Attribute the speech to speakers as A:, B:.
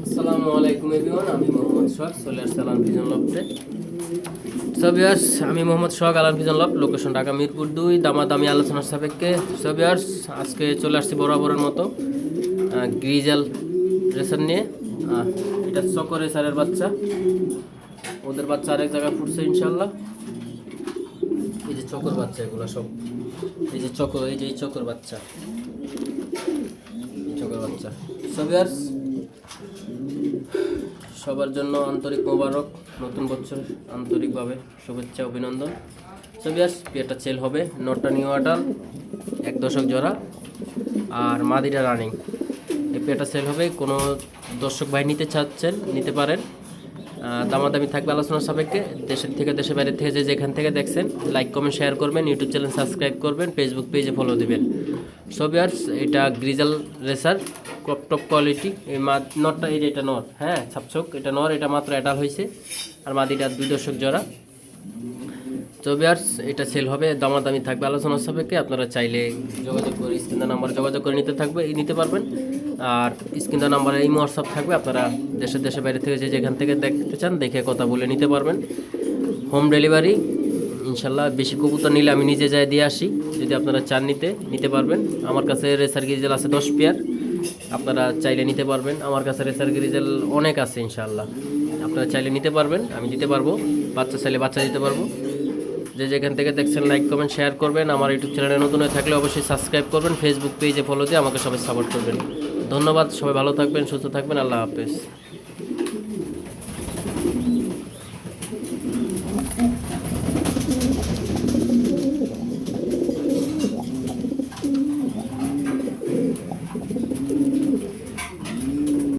A: আসসালামু আলাইকুম এভরিওয়ান, আমি মোহাম্মদ সোহাগ, চলে আসছি আলান ভিজন লফটে। সো ভিউয়ার্স, আমি Mohammad Sohag, Alan Vision Loft, location Dhaka Mirpur 2, দামাদামি আলোচনার সাপেক্ষে। সো ভিউয়ার্স, আজকে চলে আসছি বরাবরের মতো গ্রিজেল রেসার নিয়ে। এটা চকর রেসারের বাচ্চা, ওদের বাচ্চা আরেক জায়গায় ফুটছে ইনশাল্লাহ। এই যে চকর বাচ্চা, এগুলো সব এই যে চকর, এই যে চকর বাচ্চা, চকর বাচ্চা। সো ভিউয়ার্স, সবার জন্য আন্তরিক মোবারক, নতুন বছর আন্তরিকভাবে শুভেচ্ছা অভিনন্দন। সো ভিউয়ার্স, পেয়ারটা সেল হবে, নটটা নিউ আটাল 1 দশক জোড়া আর মাদিটা রানিং। এই পেয়ারটা সেল হবে, কোনো দর্শক ভাই নিতে চাচ্ছেন নিতে পারেন, দামাদামি থাকবে আলোচনার সাপেক্ষে। দেশের থেকে দেশের বাইরে থেকে যেখান থেকে দেখছেন লাইক কমেন্ট শেয়ার করবেন, ইউটিউব চ্যানেল সাবস্ক্রাইব করবেন, ফেসবুক পেজে ফলো দিবেন। সো ভিউয়ার্স, এটা grizzle racer, crop top quality. এই নটটা, এই যে এটা নর, হ্যাঁ ছাপছক, এটা নর, এটা মাত্র অ্যাডাল হয়েছে, আর মাদিটা 2 দশক জোড়া। তো ভিউয়ার্স, এটা সেল হবে, দামাদামি থাকবে আলোচনার সাপেক্ষে। আপনারা চাইলে যোগাযোগ করে স্ক্রিনের নাম্বারে যোগাযোগ করে নিতে পারবেন। আর স্ক্রিনের নাম্বারে এই হোয়াটসঅ্যাপ থাকবে, আপনারা দেশের বাইরে থেকে যেখান থেকে দেখতে চান দেখে কথা বলে নিতে পারবেন। হোম ডেলিভারি ইনশাল্লাহ। বেশি কবুতর নিলে আমি নিজে যাই দিয়ে আসি, যদি আপনারা চান নিতে পারবেন। আমার কাছে রেসার গ্রিজেল আছে 10 পেয়ার, আপনারা চাইলে নিতে পারবেন। আমার কাছে রেসার গ্রিজেল অনেক আছে ইনশাল্লাহ, আপনারা চাইলে নিতে পারবেন, আমি দিতে পারবো। বাচ্চা চাইলে বাচ্চা দিতে পারবো। যেখান থেকে দেখছেন লাইক কমেন্ট শেয়ার করবেন। আমার ইউটিউব চ্যানেলে নতুন হয়ে থাকলে অবশ্যই সাবস্ক্রাইব করবেন, ফেসবুক পেজে ফলো দিয়ে আমাকে সবাই সাপোর্ট করবেন। ধন্যবাদ, সবাই ভালো থাকবেন, সুস্থ থাকবেন, আল্লাহ হাফেজ।